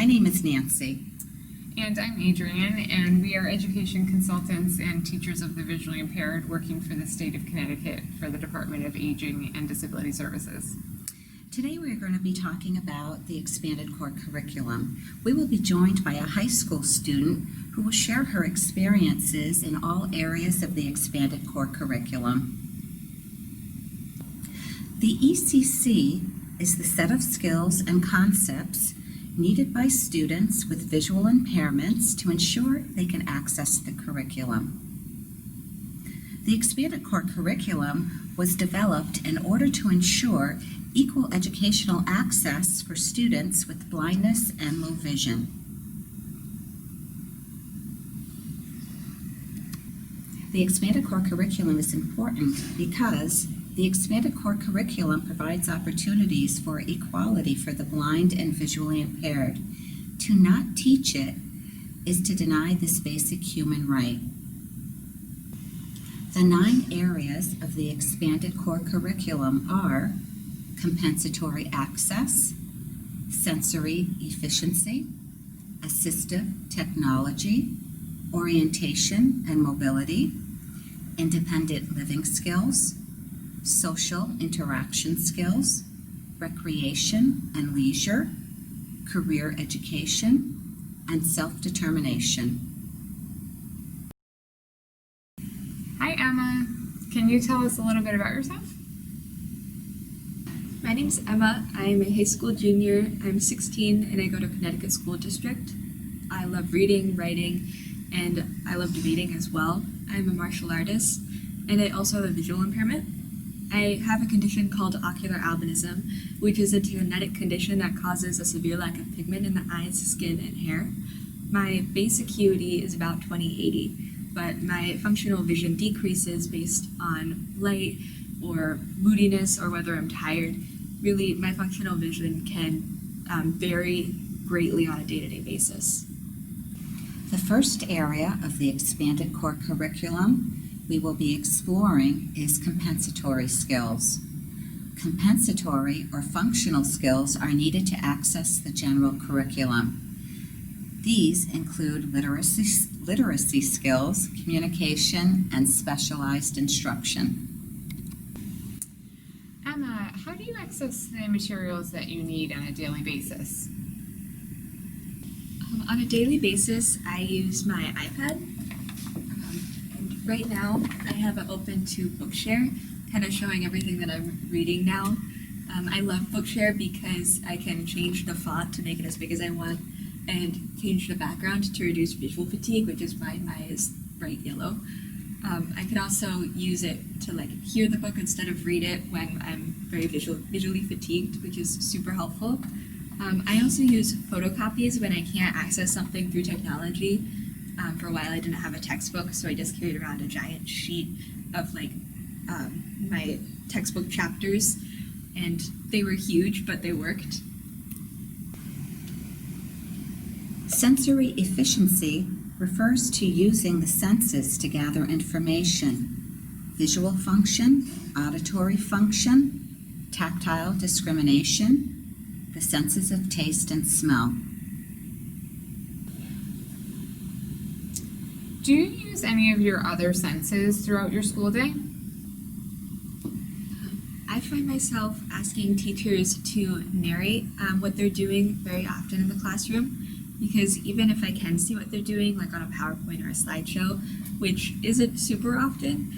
My name is Nancy. And I'm Adrienne, and we are education consultants and teachers of the visually impaired working for the state of Connecticut for the Department of Aging and Disability Services. Today we're going to be talking about the expanded core curriculum. We will be joined by a high school student who will share her experiences in all areas of the expanded core curriculum. The ECC is the set of skills and concepts needed by students with visual impairments to ensure they can access the curriculum. The expanded core curriculum was developed in order to ensure equal educational access for students with blindness and low vision. The expanded core curriculum is important because the expanded core curriculum provides opportunities for equality for the blind and visually impaired. To not teach it is to deny this basic human right. The 9 areas of the expanded core curriculum are compensatory access, sensory efficiency, assistive technology, orientation and mobility, independent living skills, social interaction skills, recreation and leisure, career education, and self-determination. Hi, Emma. Can you tell us a little bit about yourself? My name's Emma. I'm a high school junior. I'm 16 and I go to Connecticut School District. I love reading, writing, and I love debating as well. I'm a martial artist and I also have a visual impairment. I have a condition called ocular albinism, which is a genetic condition that causes a severe lack of pigment in the eyes, skin, and hair. My base acuity is about 20/80, but my functional vision decreases based on light or moodiness or whether I'm tired. Really, my functional vision can vary greatly on a day-to-day basis. The first area of the expanded core curriculum we will be exploring is compensatory skills. Compensatory or functional skills are needed to access the general curriculum. These include literacy skills, communication, and specialized instruction. Emma, how do you access the materials that you need on a daily basis? On a daily basis, I use my iPad. And right now, I have it open to Bookshare, kind of showing everything that I'm reading now. I love Bookshare because I can change the font to make it as big as I want and change the background to reduce visual fatigue, which is why mine is bright yellow. I can also use it to hear the book instead of read it when I'm very visually fatigued, which is super helpful. I also use photocopies when I can't access something through technology. For a while I didn't have a textbook, so I just carried around a giant sheet of my textbook chapters, and they were huge, but they worked. Sensory efficiency refers to using the senses to gather information. Visual function, auditory function, tactile discrimination, the senses of taste and smell. Do you use any of your other senses throughout your school day? I find myself asking teachers to narrate what they're doing very often in the classroom, because even if I can see what they're doing, like on a PowerPoint or a slideshow, which isn't super often,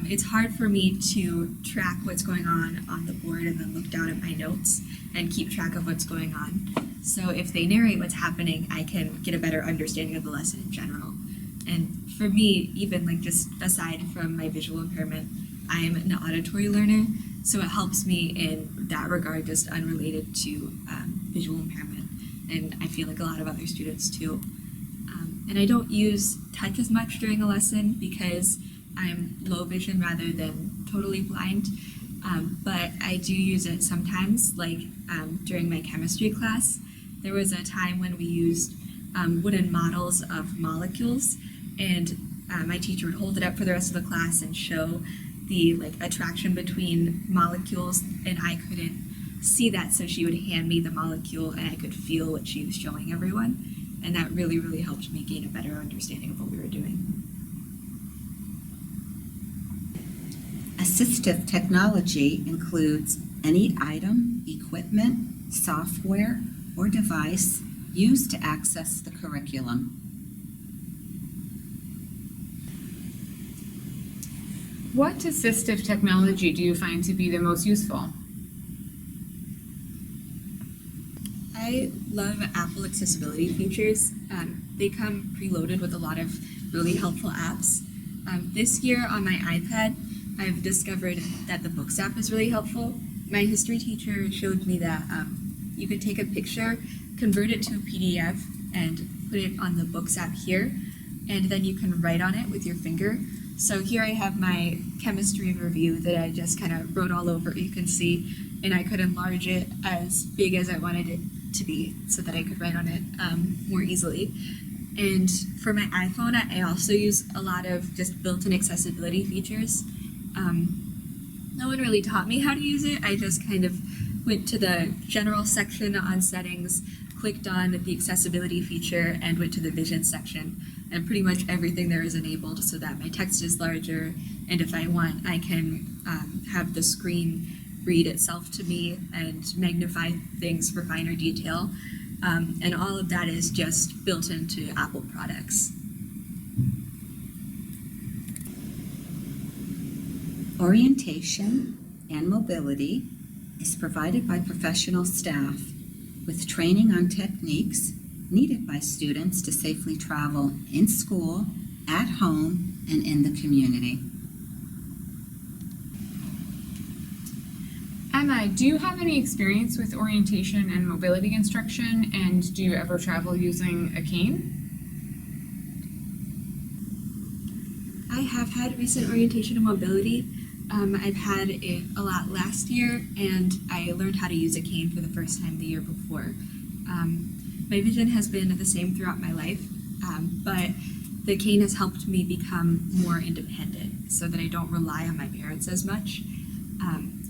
it's hard for me to track what's going on the board and then look down at my notes and keep track of what's going on. So if they narrate what's happening, I can get a better understanding of the lesson in general. And for me, even just aside from my visual impairment, I'm an auditory learner, so it helps me in that regard, just unrelated to visual impairment. And I feel like a lot of other students too. And I don't use touch as much during a lesson because I'm low vision rather than totally blind. But I do use it sometimes, during my chemistry class. There was a time when we used wooden models of molecules, and my teacher would hold it up for the rest of the class and show the attraction between molecules, and I couldn't see that, so she would hand me the molecule and I could feel what she was showing everyone. And that really, really helped me gain a better understanding of what we were doing. Assistive technology includes any item, equipment, software, or device used to access the curriculum. What assistive technology do you find to be the most useful? I love Apple accessibility features. They come preloaded with a lot of really helpful apps. This year on my iPad, I've discovered that the Books app is really helpful. My history teacher showed me that you could take a picture, convert it to a PDF, and put it on the Books app here, and then you can write on it with your finger. So here I have my chemistry review that I just kind of wrote all over, you can see, and I could enlarge it as big as I wanted it to be so that I could write on it more easily. And for my iPhone, I also use a lot of just built-in accessibility features. No one really taught me how to use it. I just kind of went to the general section on settings, clicked on the accessibility feature, and went to the vision section. And pretty much everything there is enabled so that my text is larger, and if I want, I can have the screen read itself to me and magnify things for finer detail. And all of that is just built into Apple products. Orientation and mobility is provided by professional staff with training on techniques needed by students to safely travel in school, at home, and in the community. Emma, do you have any experience with orientation and mobility instruction, and do you ever travel using a cane? I have had recent orientation and mobility. I've had it a lot last year, and I learned how to use a cane for the first time the year before. My vision has been the same throughout my life, but the cane has helped me become more independent so that I don't rely on my parents as much.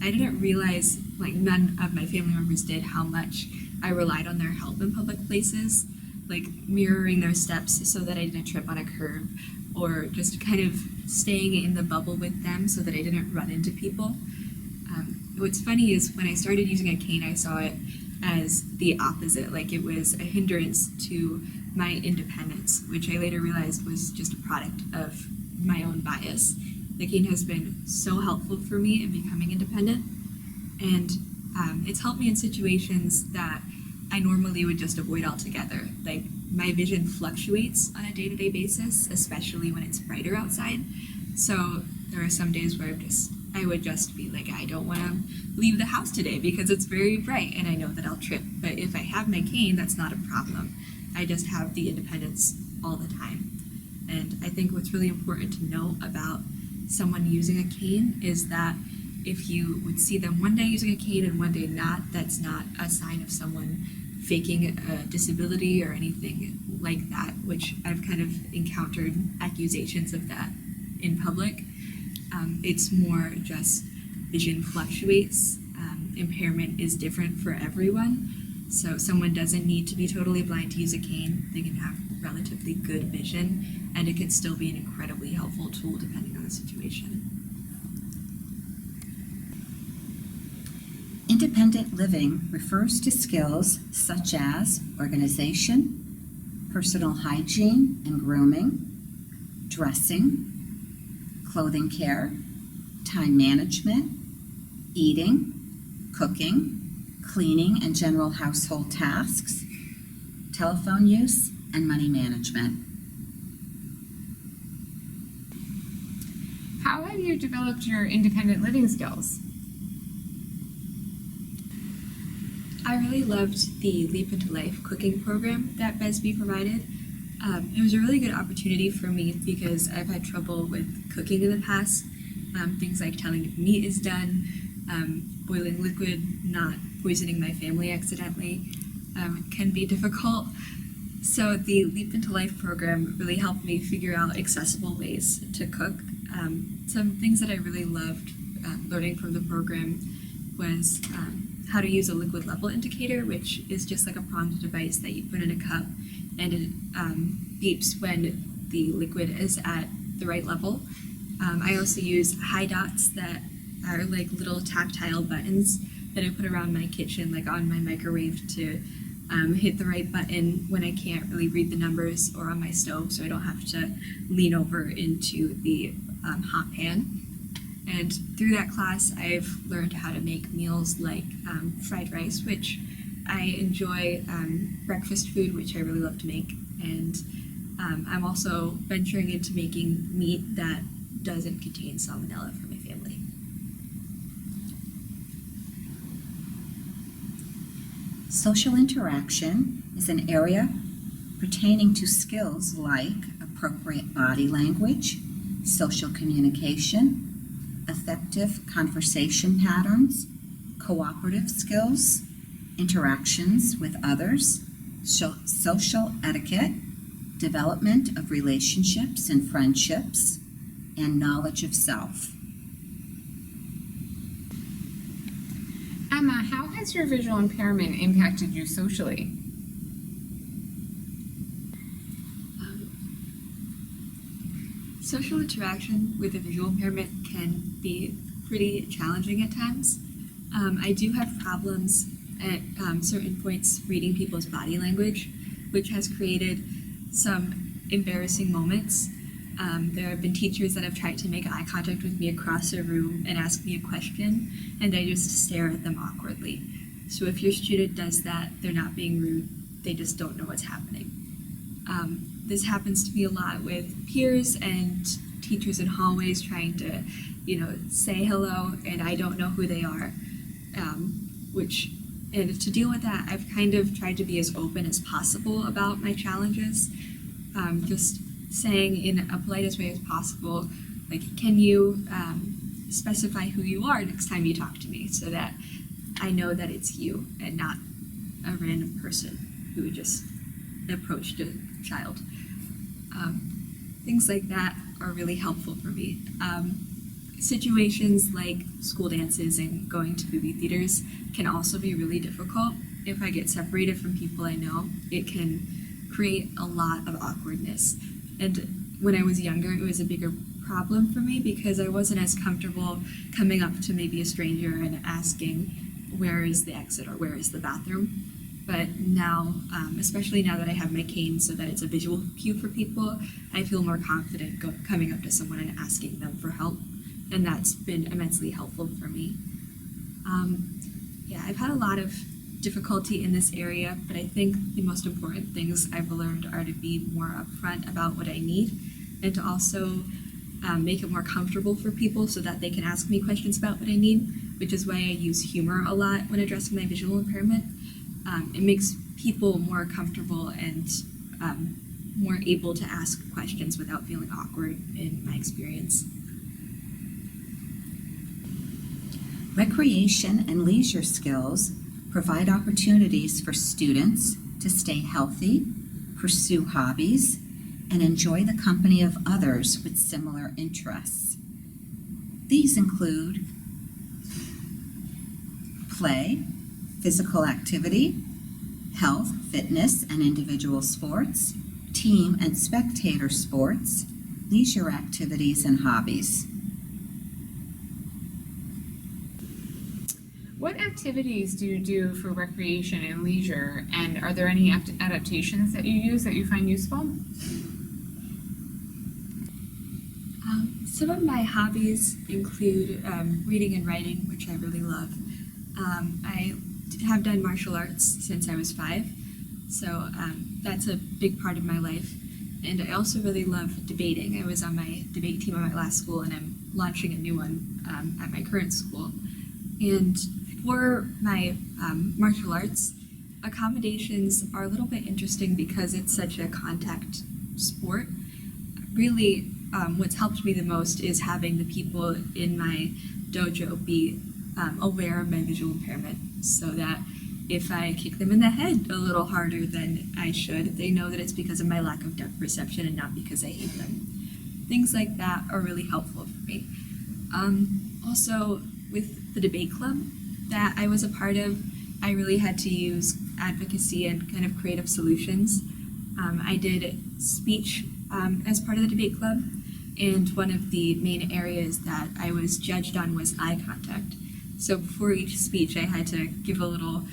I didn't realize, like none of my family members did, how much I relied on their help in public places, like mirroring their steps so that I didn't trip on a curb, or just kind of staying in the bubble with them so that I didn't run into people. What's funny is when I started using a cane, I saw it as the opposite, like it was a hindrance to my independence, which I later realized was just a product of my own bias. The cane has been so helpful for me in becoming independent, and it's helped me in situations that I normally would just avoid altogether. Like, my vision fluctuates on a day-to-day basis, especially when it's brighter outside. So there are some days where I would just be like, I don't want to leave the house today because it's very bright and I know that I'll trip. But if I have my cane, that's not a problem. I just have the independence all the time. And I think what's really important to know about someone using a cane is that if you would see them one day using a cane and one day not, that's not a sign of someone faking a disability or anything like that, which I've kind of encountered accusations of that in public. It's more just vision fluctuates. Impairment is different for everyone. So someone doesn't need to be totally blind to use a cane. They can have relatively good vision, and it can still be an incredibly helpful tool depending on the situation. Independent living refers to skills such as organization, personal hygiene and grooming, dressing, clothing care, time management, eating, cooking, cleaning and general household tasks, telephone use, and money management. How have you developed your independent living skills? I really loved the Leap into Life cooking program that BESB provided. It was a really good opportunity for me because I've had trouble with cooking in the past. Things like telling if meat is done, boiling liquid, not poisoning my family accidentally, can be difficult. So the Leap into Life program really helped me figure out accessible ways to cook. Some things that I really loved learning from the program was how to use a liquid level indicator, which is just like a pronged device that you put in a cup, and it beeps when the liquid is at the right level. I also use high dots that are like little tactile buttons that I put around my kitchen, like on my microwave, to hit the right button when I can't really read the numbers, or on my stove, so I don't have to lean over into the hot pan. And through that class, I've learned how to make meals like fried rice, which I enjoy, breakfast food, which I really love to make, and I'm also venturing into making meat that doesn't contain salmonella for my family. Social interaction is an area pertaining to skills like appropriate body language, social communication, effective conversation patterns, cooperative skills, interactions with others, social etiquette, development of relationships and friendships, and knowledge of self. Emma, how has your visual impairment impacted you socially? Social interaction with a visual impairment can be pretty challenging at times. I do have problems at certain points reading people's body language, which has created some embarrassing moments. There have been teachers that have tried to make eye contact with me across a room and ask me a question, and I just stare at them awkwardly. So if your student does that, they're not being rude, they just don't know what's happening. This happens to me a lot with peers and teachers in hallways trying to, say hello, and I don't know who they are. And to deal with that, I've kind of tried to be as open as possible about my challenges. Just saying in a politest way as possible, like, can you specify who you are next time you talk to me, so that I know that it's you and not a random person who just approached a child. Things like that are really helpful for me. Situations like school dances and going to movie theaters can also be really difficult. If I get separated from people I know, it can create a lot of awkwardness. And when I was younger, it was a bigger problem for me because I wasn't as comfortable coming up to maybe a stranger and asking, where is the exit or where is the bathroom? But now, especially now that I have my cane so that it's a visual cue for people, I feel more confident coming up to someone and asking them for help. And that's been immensely helpful for me. I've had a lot of difficulty in this area, but I think the most important things I've learned are to be more upfront about what I need, and to also make it more comfortable for people so that they can ask me questions about what I need, which is why I use humor a lot when addressing my visual impairment. It makes people more comfortable and more able to ask questions without feeling awkward in my experience. Recreation and leisure skills provide opportunities for students to stay healthy, pursue hobbies, and enjoy the company of others with similar interests. These include play, physical activity, health, fitness, and individual sports, team and spectator sports, leisure activities, and hobbies. What activities do you do for recreation and leisure, and are there any adaptations that you use that you find useful? Some of my hobbies include reading and writing, which I really love. I have done martial arts since I was 5, so that's a big part of my life. And I also really love debating. I was on my debate team at my last school, and I'm launching a new one at my current school. And for my martial arts, accommodations are a little bit interesting because it's such a contact sport. Really, what's helped me the most is having the people in my dojo be aware of my visual impairment, so that if I kick them in the head a little harder than I should, they know that it's because of my lack of depth perception and not because I hate them. Things like that are really helpful for me. Also, with the debate club, that I was a part of, I really had to use advocacy and kind of creative solutions. I did speech as part of the debate club, and one of the main areas that I was judged on was eye contact. So before each speech, I had to give a little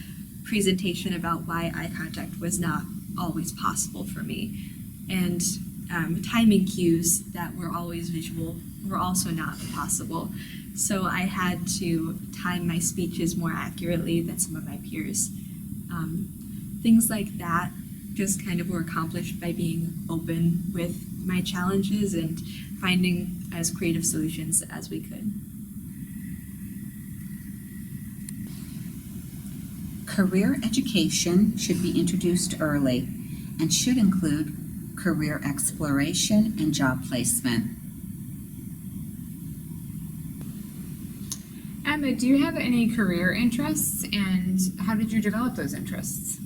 presentation about why eye contact was not always possible for me. And timing cues that were always visual were also not possible. So I had to time my speeches more accurately than some of my peers. Things like that just kind of were accomplished by being open with my challenges and finding as creative solutions as we could. Career education should be introduced early and should include career exploration and job placement. Emma, do you have any career interests, and how did you develop those interests?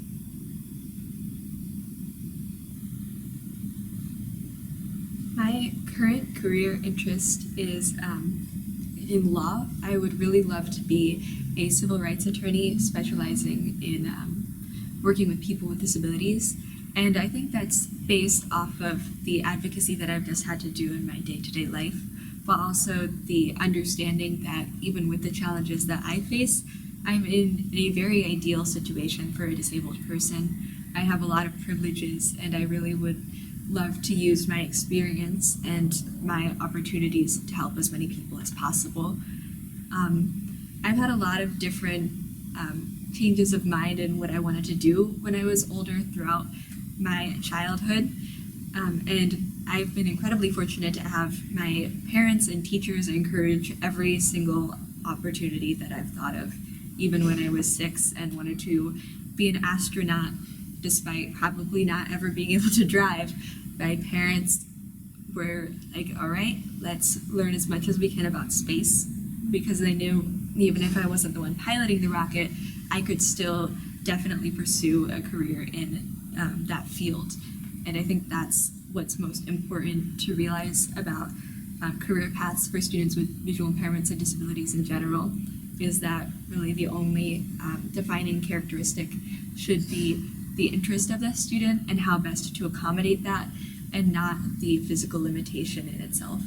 My current career interest is in law. I would really love to be a civil rights attorney specializing in working with people with disabilities. And I think that's based off of the advocacy that I've just had to do in my day-to-day life, but also the understanding that even with the challenges that I face, I'm in a very ideal situation for a disabled person. I have a lot of privileges, and I really would love to use my experience and my opportunities to help as many people as possible. I've had a lot of different changes of mind in what I wanted to do when I was older throughout my childhood, and I've been incredibly fortunate to have my parents and teachers encourage every single opportunity that I've thought of, even when I was 6 and wanted to be an astronaut despite probably not ever being able to drive. My parents were like, all right, let's learn as much as we can about space, because they knew even if I wasn't the one piloting the rocket, I could still definitely pursue a career in that field. And I think that's what's most important to realize about career paths for students with visual impairments and disabilities in general, is that really the only defining characteristic should be the interest of the student and how best to accommodate that, and not the physical limitation in itself.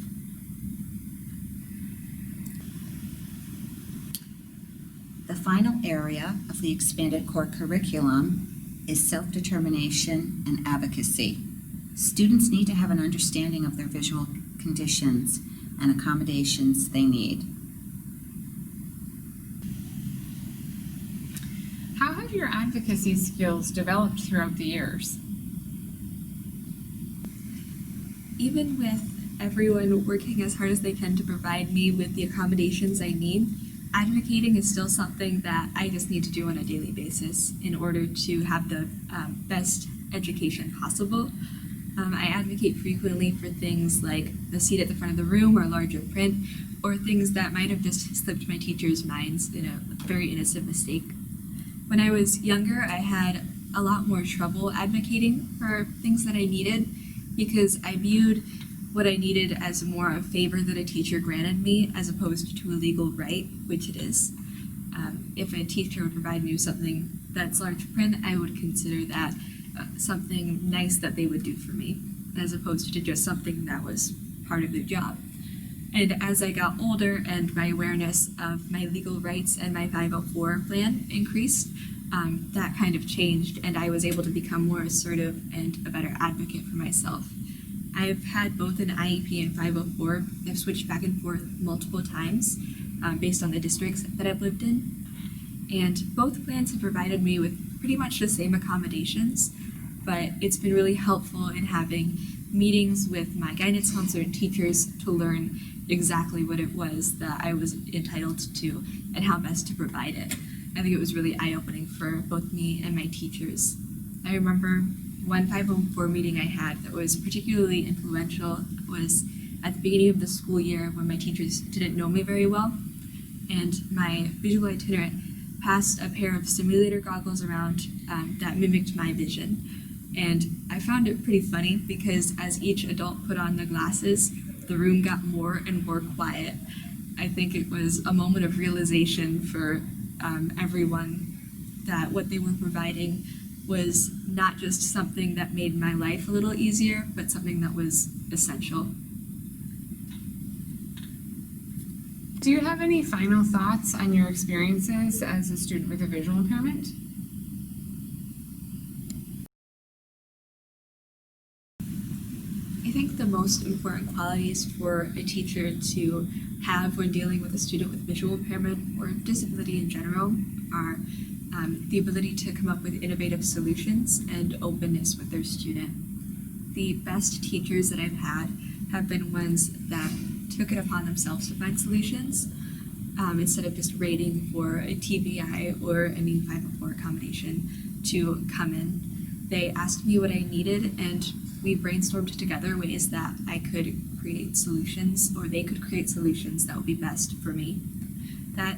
The final area of the expanded core curriculum is self-determination and advocacy. Students need to have an understanding of their visual conditions and accommodations they need. How have your advocacy skills developed throughout the years? Even with everyone working as hard as they can to provide me with the accommodations I need, advocating is still something that I just need to do on a daily basis in order to have the best education possible. I advocate frequently for things like the seat at the front of the room or larger print, or things that might have just slipped my teachers' minds in a very innocent mistake. When I was younger, I had a lot more trouble advocating for things that I needed, because I viewed what I needed as more a favor that a teacher granted me as opposed to a legal right, which it is. If a teacher would provide me with something that's large print, I would consider that something nice that they would do for me, as opposed to just something that was part of their job. And as I got older and my awareness of my legal rights and my 504 plan increased, that kind of changed, and I was able to become more assertive and a better advocate for myself. I've had both an IEP and 504. I've switched back and forth multiple times based on the districts that I've lived in. And both plans have provided me with pretty much the same accommodations, but it's been really helpful in having meetings with my guidance counselor and teachers to learn exactly what it was that I was entitled to and how best to provide it. I think it was really eye-opening for both me and my teachers. I remember one 504 meeting I had that was particularly influential was at the beginning of the school year when my teachers didn't know me very well, and my visual itinerant passed a pair of simulator goggles around that mimicked my vision. And I found it pretty funny because as each adult put on the glasses, the room got more and more quiet. I think it was a moment of realization for everyone that what they were providing was not just something that made my life a little easier, but something that was essential. Do you have any final thoughts on your experiences as a student with a visual impairment? I think the most important qualities for a teacher to have when dealing with a student with visual impairment or disability in general are the ability to come up with innovative solutions and openness with their student. The best teachers that I've had have been ones that took it upon themselves to find solutions instead of just waiting for a TVI or an E504 accommodation to come in. They asked me what I needed, and we brainstormed together ways that I could create solutions, or they could create solutions that would be best for me. That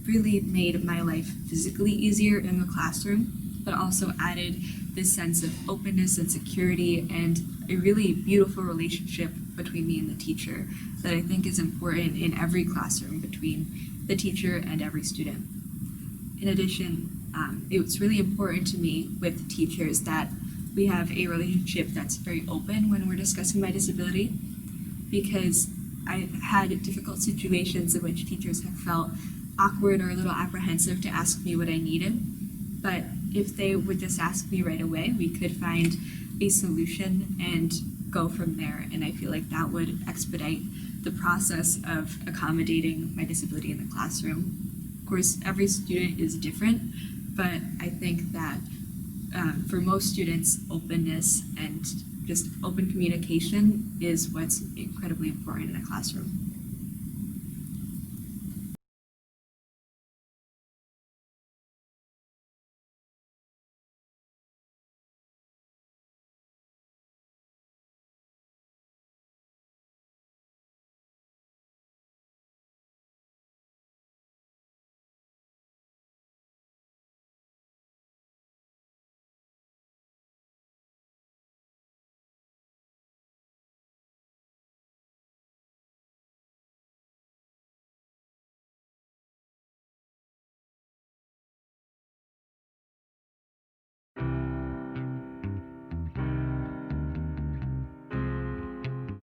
really made my life physically easier in the classroom, but also added this sense of openness and security and a really beautiful relationship between me and the teacher that I think is important in every classroom between the teacher and every student. In addition, it's really important to me with teachers that we have a relationship that's very open when we're discussing my disability, because I've had difficult situations in which teachers have felt awkward or a little apprehensive to ask me what I needed. But if they would just ask me right away, we could find a solution and go from there. And I feel like that would expedite the process of accommodating my disability in the classroom. Of course, every student is different, but I think that for most students, openness and just open communication is what's incredibly important in a classroom.